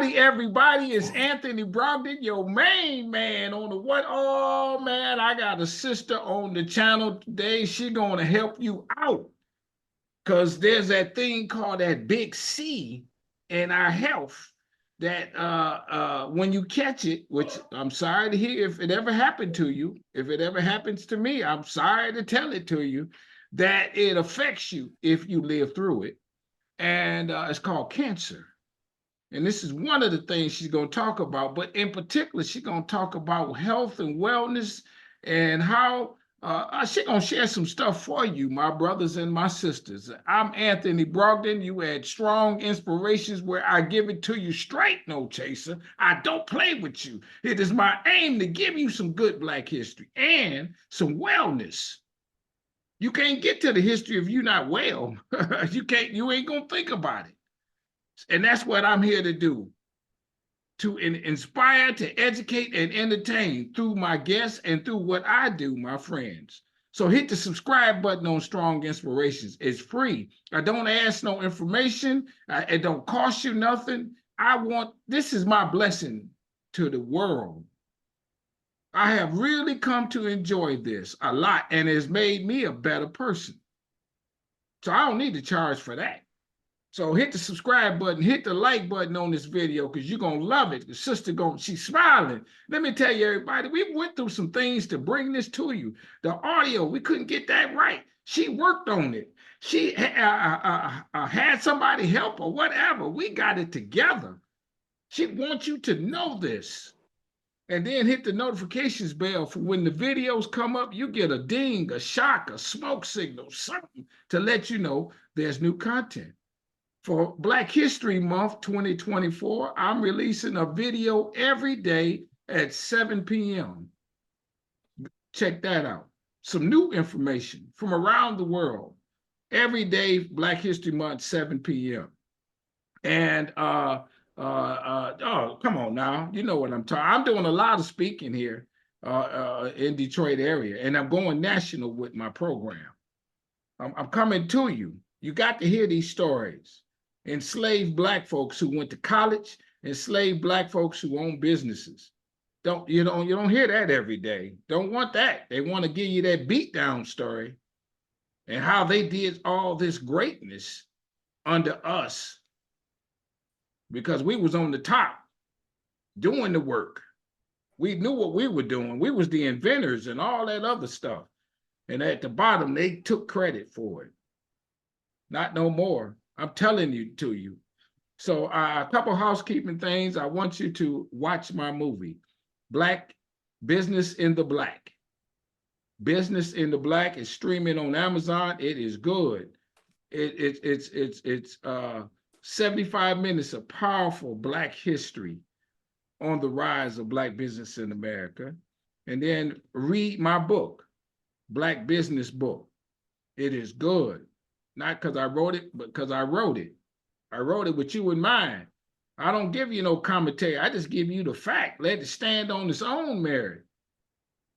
everybody. It's Anthony Brogdon, your main man on the what? Oh, man, I got a sister on the channel today. She going to help you out because there's that thing called that big C in our health that when you catch it, which I'm sorry to hear if it ever happened to you, if it ever happens to me, I'm sorry to tell it to you, that it affects you if you live through it. And it's called cancer. And this is one of the things she's going to talk about. But in particular, she's going to talk about health and wellness and how she's going to share some stuff for you, my brothers and my sisters. I'm Anthony Brogdon. You had strong inspirations where I give it to you straight, no chaser. I don't play with you. It is my aim to give you some good Black history and some wellness. You can't get to the history if you're not well. You ain't going to think about it. And that's what I'm here to do, to inspire, to educate, and entertain through my guests and through what I do, my friends. So hit the subscribe button on Strong Inspirations. It's free. I don't ask no information. It don't cost you nothing. This is my blessing to the world. I have really come to enjoy this a lot, and it's made me a better person. So I don't need to charge for that. So hit the subscribe button, hit the like button on this video because you're going to love it. The sister, she's smiling. Let me tell you, everybody, we went through some things to bring this to you. The audio, we couldn't get that right. She worked on it. She had somebody help or whatever. We got it together. She wants you to know this. And then hit the notifications bell for when the videos come up, you get a ding, a shock, a smoke signal, something to let you know there's new content. For Black History Month 2024, I'm releasing a video every day at 7 p.m. Check that out. Some new information from around the world. Every day, Black History Month, 7 p.m. And, oh, come on now. You know what I'm talking. I'm doing a lot of speaking here in Detroit area, and I'm going national with my program. I'm coming to you. You got to hear these stories. Enslaved Black folks who went to college, enslaved Black folks who own businesses. You don't hear that every day. Don't want that. They want to give you that beatdown story and how they did all this greatness under us because we was on the top doing the work. We knew what we were doing. We was the inventors and all that other stuff. And at the bottom, they took credit for it. Not no more. I'm telling you to you. So a couple housekeeping things. I want you to watch my movie, Black Business in the Black. Business in the Black is streaming on Amazon. It is good. It's 75 minutes of powerful Black history on the rise of Black business in America. And then read my book, Black Business Book. It is good. Not because I wrote it, but because I wrote it. I wrote it with you in mind. I don't give you no commentary. I just give you the fact. Let it stand on its own merit.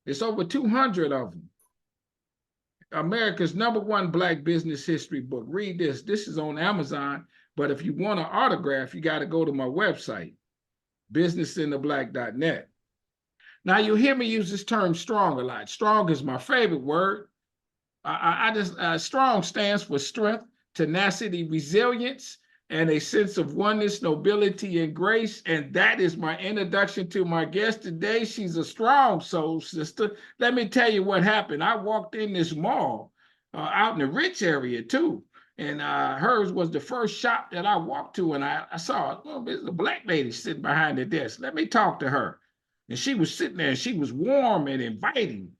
It's over 200 of them. America's #1 Black business history book. Read this. This is on Amazon. But if you want an autograph, you got to go to my website, businessintheblack.net. Now, you hear me use this term strong a lot. Strong is my favorite word. Strong stands for strength, tenacity, resilience, and a sense of oneness, nobility, and grace. And that is my introduction to my guest today. She's a strong soul sister. Let me tell you what happened. I walked in this mall out in the rich area too. And hers was the first shop that I walked to. And I saw there's a Black lady sitting behind the desk. Let me talk to her. And she was sitting there and she was warm and inviting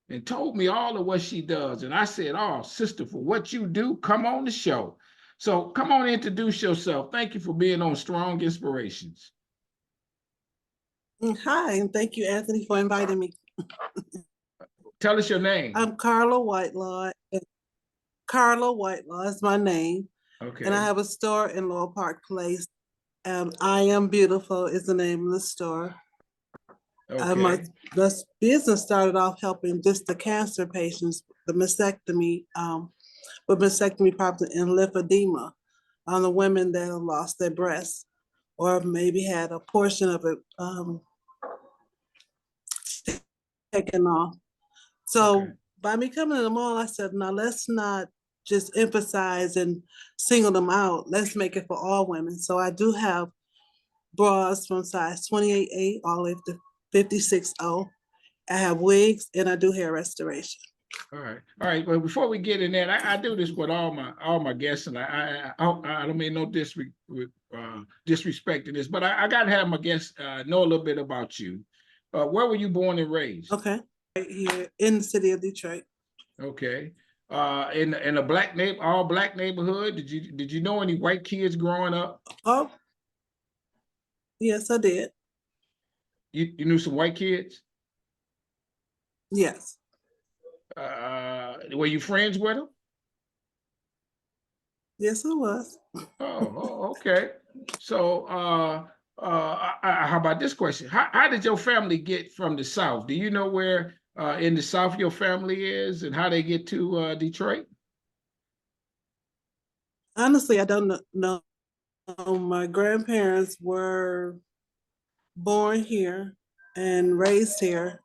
and told me all of what she does. And I said, oh, sister, for what you do, come on the show. So come on, introduce yourself. Thank you for being on Strong Inspirations. Hi, and thank you, Anthony, for inviting me. Tell us your name. I'm Carla Whitelaw. Carla Whitelaw is my name. Okay. And I have a store in Lower Park Place. I Am Beautiful is the name of the store. Okay. The business started off helping just the cancer patients, the mastectomy, with mastectomy problems and lymphedema on the women that have lost their breasts or maybe had a portion of it taken off. So Okay. by me coming to the mall, I said, now let's not just emphasize and single them out. Let's make it for all women. So I do have bras from size 28A all the way up to 56O. I have wigs and I do hair restoration. All right. All right. Well, before we get in that, I do this with all my guests, and I don't mean no disrespect to this, but I got to have my guests know a little bit about you. Where were you born and raised? Okay. Right here in the city of Detroit. Okay. In a all black neighborhood. Did you know any white kids growing up? Oh, yes, I did. You knew some white kids? Yes. Were you friends with them? Yes, I was. Okay. So, how about this question? How did your family get from the South? Do you know where in the South your family is and how they get to Detroit? Honestly, I don't know. My grandparents were born here and raised here.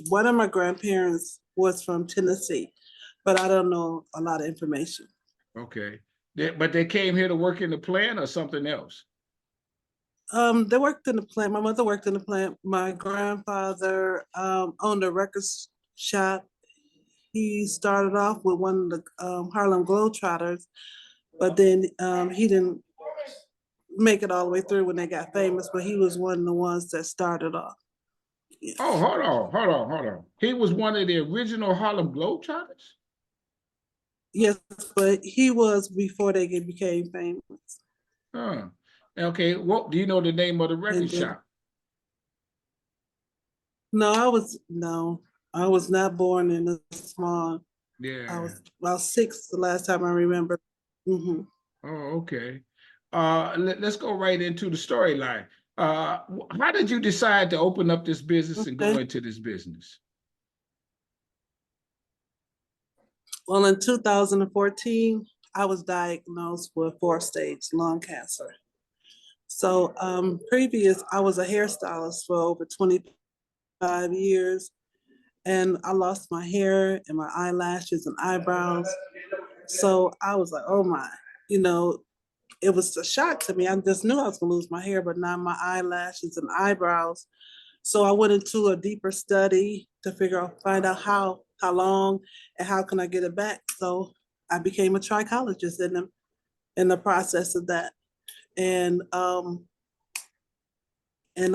One of my grandparents was from Tennessee, but I don't know a lot of information. Okay. But they came here to work in the plant or something else? They worked in the plant. My mother worked in the plant. My grandfather owned a record shop. He started off with one of the Harlem Globetrotters, but then he didn't make it all the way through when they got famous, but he was one of the ones that started off. Yeah. Oh, hold on. He was one of the original Harlem Globetrotters? Yes, but he was before they became famous. Huh. Okay. What do you know the name of the record shop? No, I was not born in a small. I Yeah. was about 6 the last time I remember. Mm-hmm. Oh, okay. Let's go right into the storyline. How did you decide to open up this business and go Okay. into this business? Well, in 2014, I was diagnosed with 4-stage lung cancer. So previous, I was a hairstylist for over 25 years, and I lost my hair and my eyelashes and eyebrows. So I was like, oh my, you know, it was a shock to me. I just knew I was gonna lose my hair, but not my eyelashes and eyebrows. So I went into a deeper study to find out how long and how can I get it back. So I became a trichologist in the process of that. And I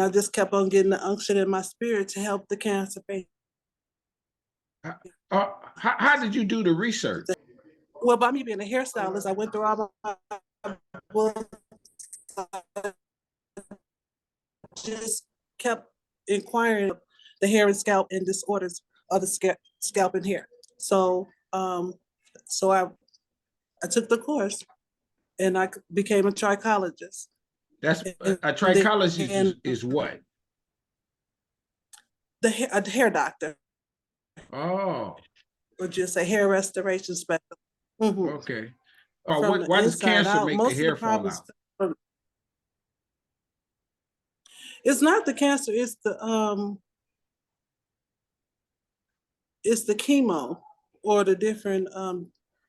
just kept on getting the unction in my spirit to help the cancer patients. How did you do the research? Well, by me being a hairstylist, I went through all my books. I just kept inquiring the hair and scalp and disorders of the scalp and hair. So, so I took the course and I became a trichologist. That's And a trichologist then is what? a hair doctor, Oh, or just a hair restoration specialist. Mhm. okay. From the Why does inside cancer out, make the most of the hair fall problems out? from, it's not the cancer, it's the chemo or the different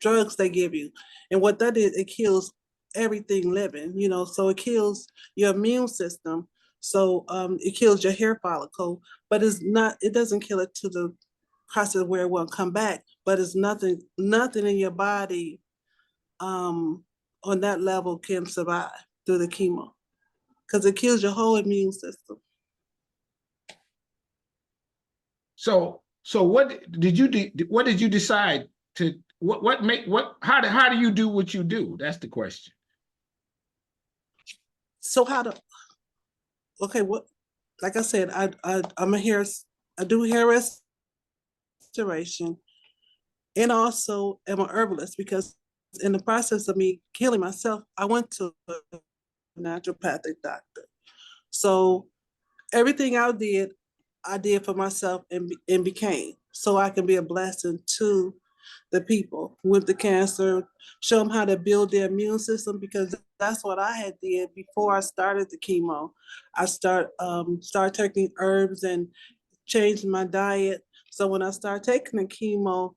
drugs they give you. And what that is, it kills everything living, so it kills your immune system. So it kills your hair follicle, but it doesn't kill it to the process where it won't come back, but it's nothing in your body on that level can survive through the chemo because it kills your whole immune system. So what did you decide to how do you do what you do? That's the question. So like I said, I do hair restoration, and also am an herbalist because in the process of me healing myself, I went to a naturopathic doctor. So everything I did for myself and became so I can be a blessing to the people with the cancer, show them how to build their immune system, because that's what I had did before I started the chemo. I started taking herbs and changed my diet. So when I started taking the chemo,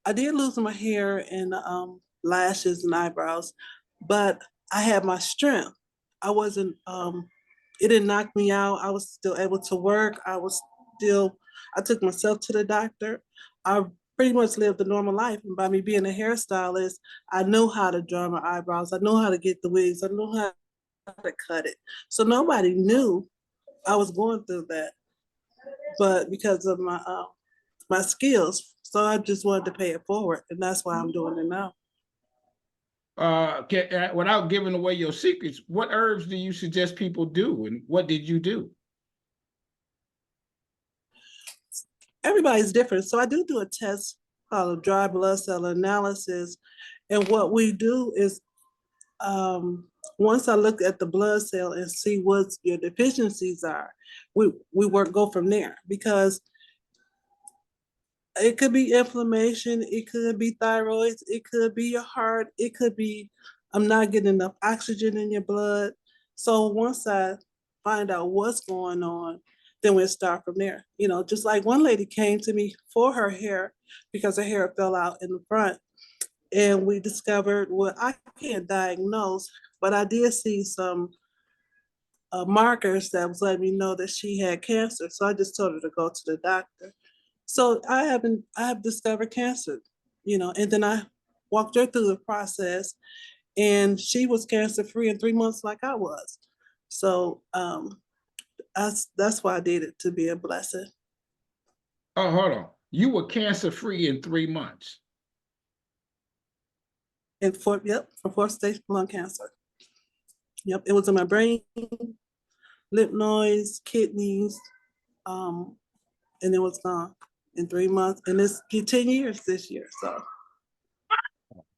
I did lose my hair and lashes and eyebrows, but I had my strength. I wasn't, it didn't knock me out. I was still able to work. I took myself to the doctor. I pretty much lived a normal life. And by me being a hairstylist, I knew how to draw my eyebrows. I knew how to get the wigs. I knew how to cut it. So nobody knew I was going through that, but because of my skills. So I just wanted to pay it forward, and that's why I'm doing it now. Without giving away your secrets, what herbs do you suggest people do, and what did you do? Everybody's different. So I do a test called a dry blood cell analysis. And what we do is, once I look at the blood cell and see what your deficiencies are, we go from there, because it could be inflammation, it could be thyroid, it could be your heart, it could be I'm not getting enough oxygen in your blood. So once I find out what's going on, then we'll start from there. You know, just like one lady came to me for her hair because her hair fell out in the front. And we discovered, well, I can't diagnose, but I did see some markers that was letting me know that she had cancer. So I just told her to go to the doctor. So I have discovered cancer, you know, and then I walked her through the process, and she was cancer free in 3 months like I was. So that's why I did it, to be a blessing. Oh, hold on. You were cancer free in 3 months. And for 4th-stage lung cancer. Yep, it was in my brain, lymph nodes, kidneys, and it was gone in 3 months. And it's 10 years this year, so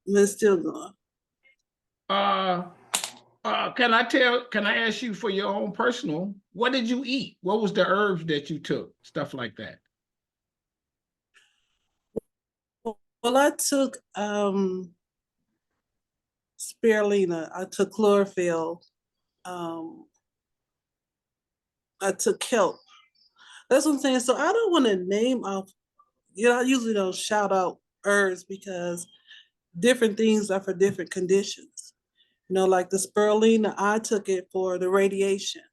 it's still gone. Can I ask you for your own personal, what did you eat? What was the herbs that you took? Stuff like that. Well, I took spirulina, I took chlorophyll, I took kelp. That's what I'm saying. So I don't want to name off, you know, I usually don't shout out herbs because different things are for different conditions. You know, like the spirulina, I took it for the radiation,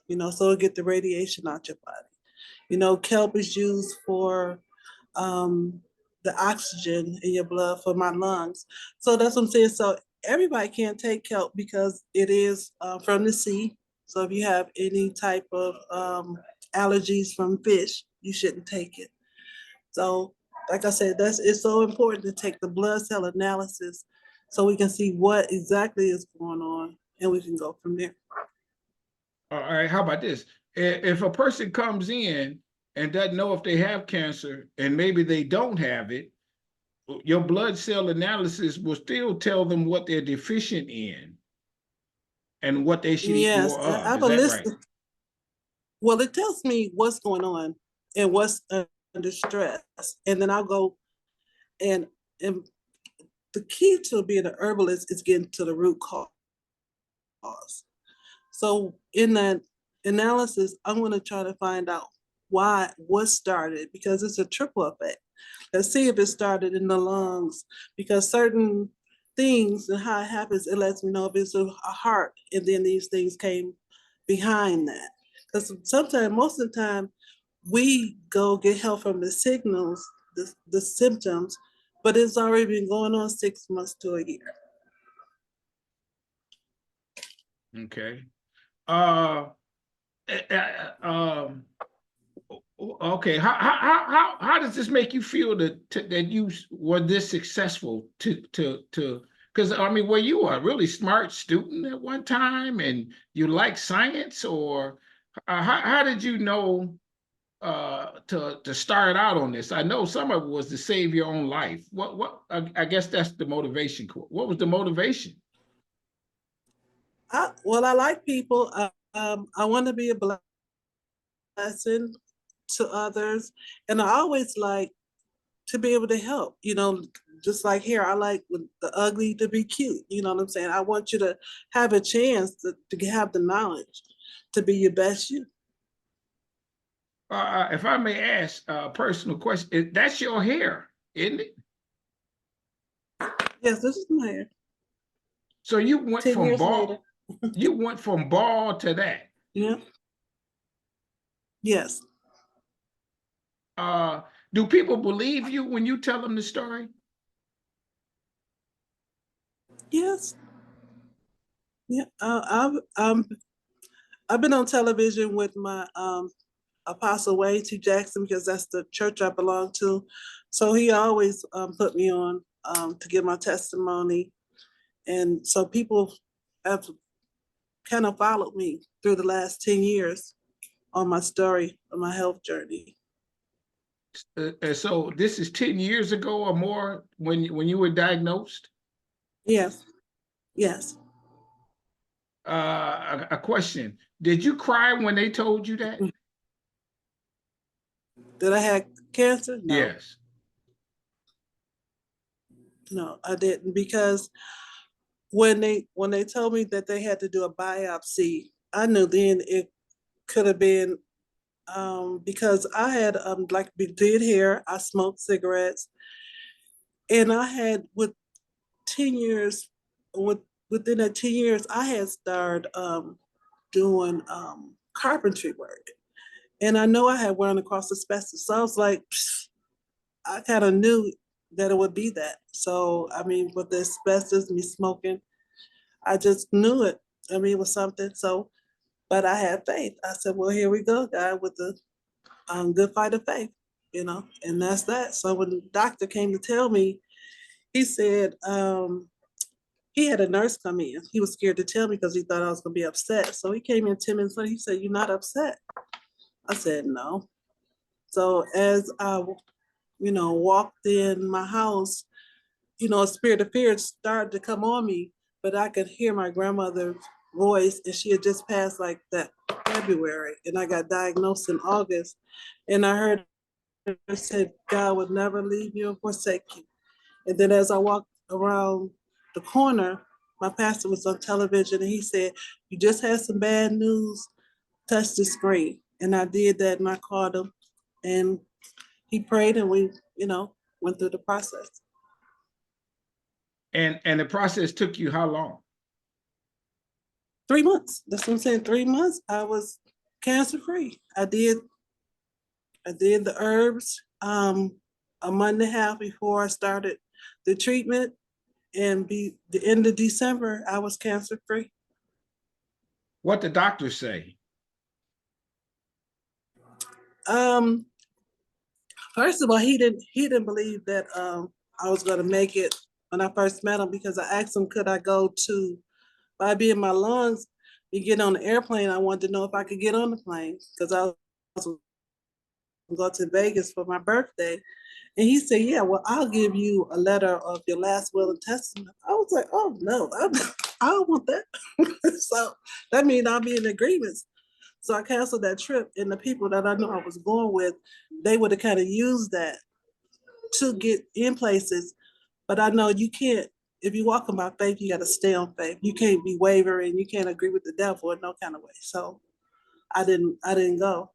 you know, so it get the radiation out your body. You know, kelp is used for the oxygen in your blood for my lungs. So that's what I'm saying. So everybody can't take kelp because it is from the sea. So if you have any type of allergies from fish, you shouldn't take it. So like I said, it's so important to take the blood cell analysis so we can see what exactly is going on, and we can go from there. All right, how about this? If a person comes in and doesn't know if they have cancer, and maybe they don't have it, your blood cell analysis will still tell them what they're deficient in and what they should eat Yes, more I of. have Is a that list. right? Well, it tells me what's going on and what's under stress, and then I'll go and the key to being an herbalist is getting to the root cause. So in that analysis, I'm going to try to find out what started, because it's a triple effect. Let's see if it started in the lungs, because certain things and how it happens, it lets me know if it's a heart, and then these things came behind that. Because sometimes, most of the time, we go get help from the signals, the symptoms, but it's already been going on 6 months to a year. Okay. Uh, okay. How does this make you feel that you were this successful because I mean, were you a really smart student at one time and you like science, or how did you know to start out on this? I know some of it was to save your own life. I guess that's the motivation. What was the motivation? I like people. I want to be a blessing to others, and I always like to be able to help, you know, just like here, I like the ugly to be cute. You know what I'm saying? I want you to have a chance to have the knowledge to be your best you. If I may ask a personal question, that's your hair, isn't it? Yes, this is my hair. So you went 10 from years later. bald, you went from bald to that. Yeah. Yes. Uh, do people believe you when you tell them the story? Yes. Yeah. I've been on television with my Apostle Wayne T. Jackson because that's the church I belong to. So he always put me on to give my testimony. And so people have kind of followed me through the last 10 years on my story, on my health journey. So this is 10 years ago or more when you were diagnosed? Yes, yes. A question. Did you cry when they told you that? Did I have cancer? No, Yes. no, I didn't because when they told me that they had to do a biopsy, I knew then it could have been because I had like did hair, I smoked cigarettes, and I had with 10 years with within that 10 years I had started doing carpentry work. And I know I had run across asbestos. So I was like, I kind of knew that it would be that. So, I mean, with the asbestos, me smoking, I just knew it. I mean, it was something. So, but I had faith. I said, well, here we go, God, with the good fight of faith, you know, and that's that. So when the doctor came to tell me, he said, he had a nurse come in. He was scared to tell me because he thought I was going to be upset. So he came in 10 minutes later. He said, "You're not upset?" I said, "No." So as I, you know, walked in my house, you know, a spirit of fear started to come on me, but I could hear my grandmother's voice, and she had just passed like that February, and I got diagnosed in August, and I heard her say, "God would never leave you or forsake you." And then as I walked around the corner, my pastor was on television, and he said, "You just had some bad news. Touch the screen." And I did that, and I called him, and he prayed, and we, you know, went through the process. And the process took you how long? 3 months. That's what I'm saying. 3 months. I was cancer free. I did the herbs a month and a half before I started the treatment, and be the end of December I was cancer free. What the doctors say? Um, First of all, he didn't believe that I was gonna make it when I first met him because I asked him could I go to by being my lungs, you get on the airplane. I wanted to know if I could get on the plane because I was going to go to Vegas for my birthday. And he said, "Yeah, well, I'll give you a letter of your last will and testament." I was like, "Oh no, I don't want that." So that means I'll be in agreement. So I canceled that trip, and the people that I knew I was going with, they would have kind of used that to get in places. But I know you can't, if you walk by faith, you got to stay on faith. You can't be wavering. You can't agree with the devil in no kind of way. So I didn't go.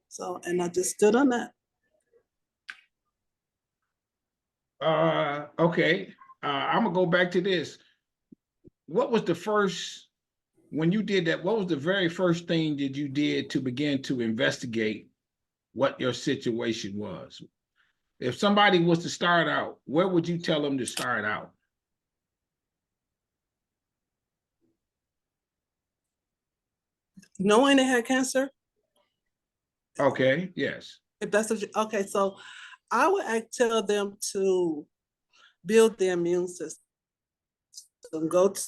So, and I just stood on that. Okay. I'm gonna go back to this. What was the first when you did that? What was the very first thing that you did to begin to investigate what your situation was? If somebody was to start out, where would you tell them to start out? Knowing they had cancer, Okay, yes. if that's what okay, so I would tell them to build their immune system. Go to,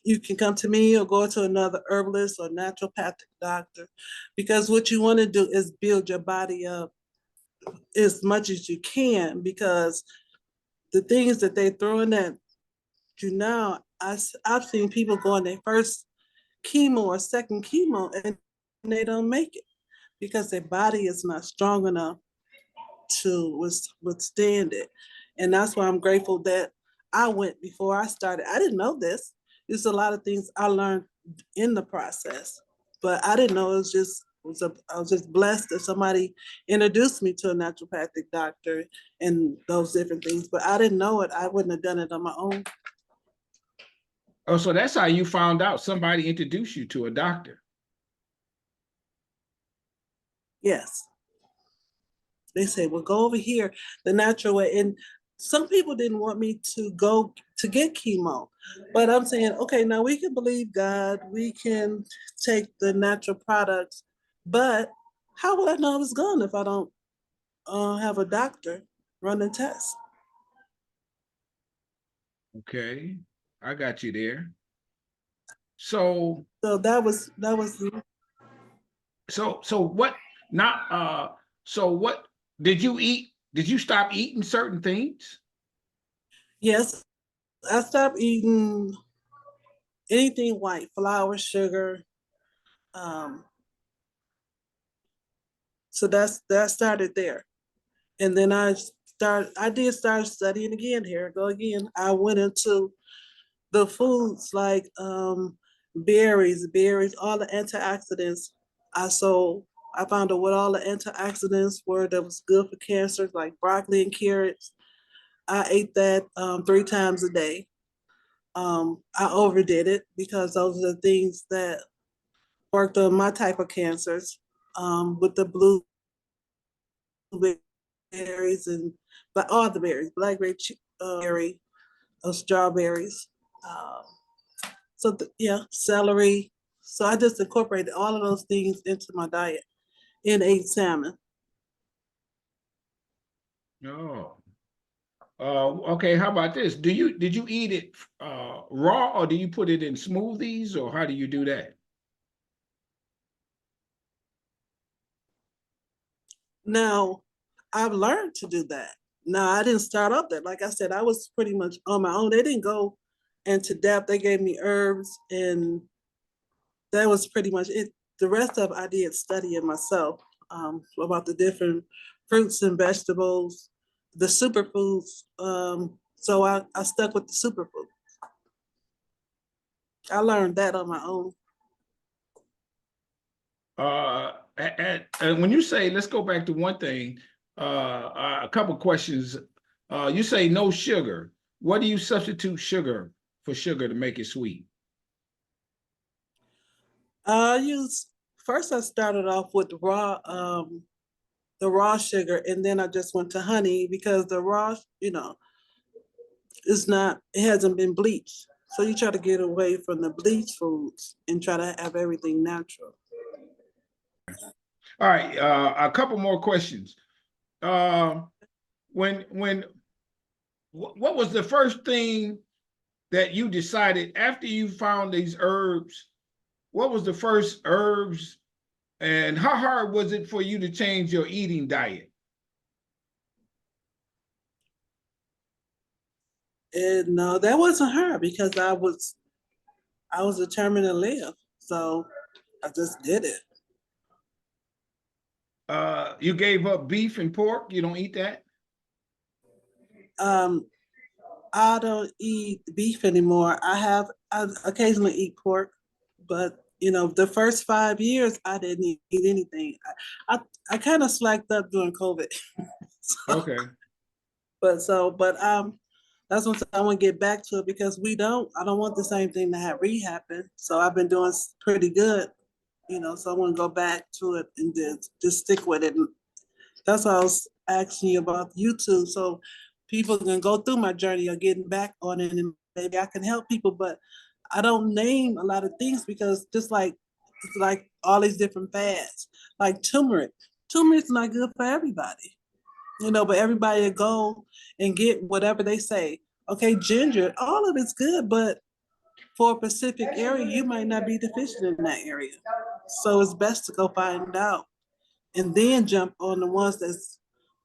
you can come to me or go to another herbalist or naturopathic doctor because what you want to do is build your body up as much as you can because the things that they throwing at you now, I've seen people go on their first chemo or second chemo and they don't make it because their body is not strong enough to withstand it. And that's why I'm grateful that I went before I started. I didn't know this. There's a lot of things I learned in the process, but I didn't know I was just blessed that somebody introduced me to a naturopathic doctor and those different things. But I didn't know it. I wouldn't have done it on my own. Oh, so that's how you found out somebody introduced you to a doctor. Yes. They say, well, go over here the natural way. And some people didn't want me to go to get chemo. But I'm saying, okay, now we can believe God, we can take the natural products, but how will I know it's gone if I don't have a doctor running tests? Okay, I got you there. So So that was so what not so what did you eat? Did you stop eating certain things? yes. I stopped eating anything white, flour, sugar. Um, so that started there. And then I did start studying again. Here I go again. I went into the foods like berries, all the antioxidants. So I found out what all the antioxidants were that was good for cancer, like broccoli and carrots. I ate that 3 times a day. I overdid it because those are the things that worked on my type of cancers with the blueberries and but all the berries, blackberry, berry, strawberries. Um, yeah, celery. So I just incorporated all of those things into my diet and ate salmon. No. Okay, how about this? Did you eat it raw or do you put it in smoothies or how do you do that? Now, I've learned to do that. Now, I didn't start off that. Like I said, I was pretty much on my own. They didn't go into depth. They gave me herbs, and that was pretty much it. The rest of it, I did studying myself about the different fruits and vegetables, the superfoods. So I stuck with the superfood. I learned that on my own. And when you say, let's go back to one thing, a couple questions. You say no sugar. What do you substitute sugar for sugar to make it sweet? I use first. I started off with the raw sugar, and then I just went to honey because the raw, is not. It hasn't been bleached, so you try to get away from the bleached foods and try to have everything natural. All right, a couple more questions. Uh, when what was the first thing that you decided after you found these herbs? What was the first herbs, and how hard was it for you to change your eating diet? And no, that wasn't her because I was determined to live, so I just did it. You gave up beef and pork. You don't eat that? Um, I don't eat beef anymore. I occasionally eat pork, but the first 5 years I didn't eat anything. I kind of slacked up during COVID. So, Okay. but that's when I want to get back to it because I don't want the same thing to have rehappen. So I've been doing pretty good, so I want to go back to it and just stick with it. And that's why I was asking you about YouTube. So people can go through my journey of getting back on it and maybe I can help people. But I don't name a lot of things because it's like all these different fads, like turmeric. Turmeric's not good for everybody, but everybody go and get whatever they say. Okay, ginger, all of it's good, but for a specific area, you might not be deficient in that area. So it's best to go find out and then jump on the ones that's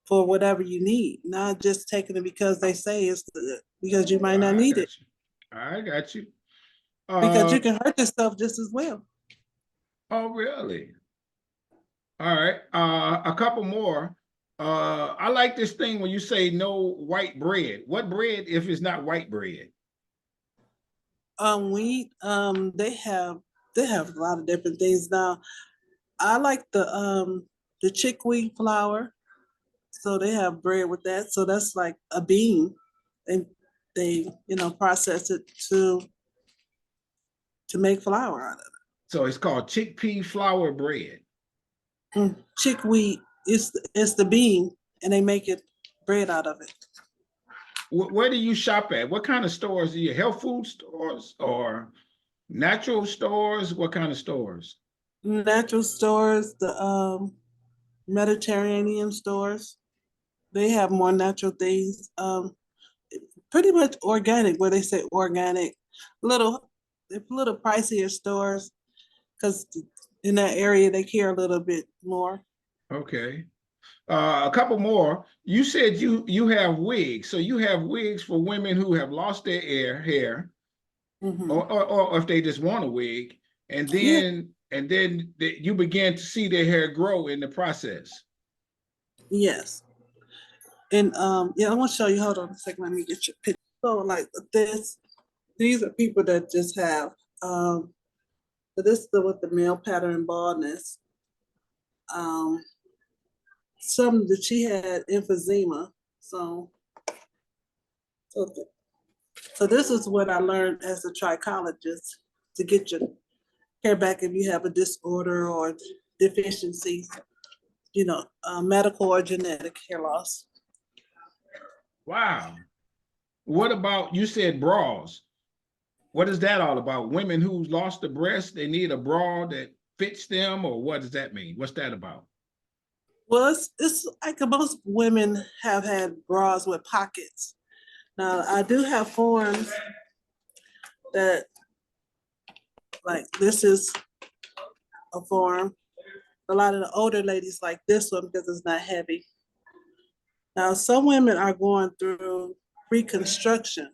for whatever you need, not just taking it because they say it's good, because you might not I need it, got you. I got you. because you can hurt yourself just as well. Oh, really? All right. A couple more. I like this thing when you say no white bread. What bread if it's not white bread? Wheat, they have a lot of different things now. I like the chickweed flour. So they have bread with that. So that's like a bean. And they, process it to make flour out of So it's called chickpea flour bread. it. Chickweed is the bean, and they make it bread out of it. Where do you shop at? What kind of stores? Are you health food stores or natural stores? What kind of stores? Natural stores, the Mediterranean stores, they have more natural things. Pretty much organic, where they say organic. They're a little pricier stores because in that area they care a little bit more. Okay. A couple more. You said you have wigs. So you have wigs for women who have lost their hair, Hmm. or if they just want a wig, and Yeah. then you begin to see their hair grow in the process. Yes. And yeah, I want to show you. Hold on a second. Let me get your picture. So like this, these are people that just have so this is with the male pattern baldness. Um, some that she had emphysema. So so so this is what I learned as a trichologist to get your hair back if you have a disorder or deficiency, medical or genetic hair loss. Wow. What about, you said bras? What is that all about? Women who's lost the breast, they need a bra that fits them, or what does that mean? What's that about? Well, it's like most women have had bras with pockets. Now, I do have forms that, like, this is a form. A lot of the older ladies like this one because it's not heavy. Now, some women are going through reconstruction.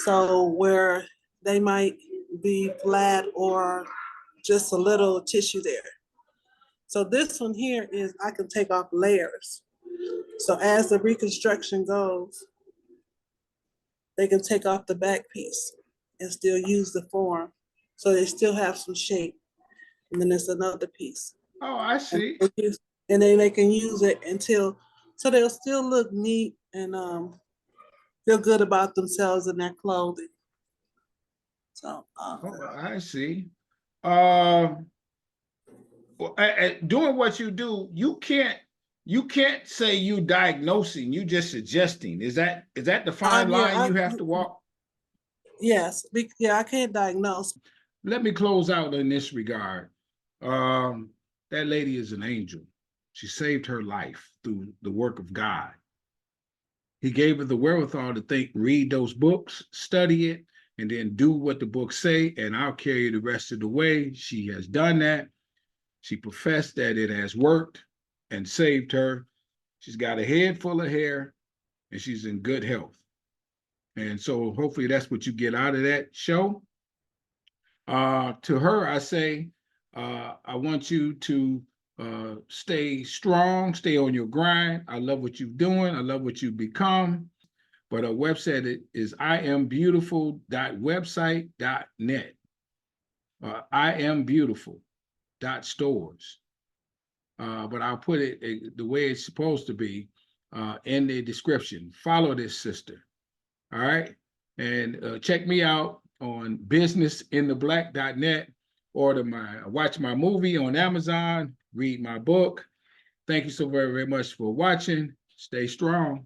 So, where they might be flat or just a little tissue there. So, this one here is I can take off layers. So, as the reconstruction goes, they can take off the back piece and still use the form. So they still have some shape. And then there's another piece. Oh, I And, see. and then they can use it until, so they'll still look neat and feel good about themselves and their clothing. So, Oh, I see. Um, doing what you do, you can't say you diagnosing, you just suggesting. Is that the fine line you have to walk? yes, yeah, I can't diagnose. Let me close out in this regard. Um, that lady is an angel. She saved her life through the work of God. He gave her the wherewithal to think, read those books, study it, and then do what the books say, and I'll carry you the rest of the way. She has done that. She professed that it has worked and saved her. She's got a head full of hair, and she's in good health. And so hopefully that's what you get out of that show. To her, I say, I want you to stay strong, stay on your grind. I love what you're doing. I love what you've become. But our website is iambeautiful.website.net. iambeautiful.stores. But I'll put it the way it's supposed to be in the description. Follow this sister. All right. And check me out on businessintheblack.net. Watch my movie on Amazon, read my book. Thank you so very, very much for watching. Stay strong.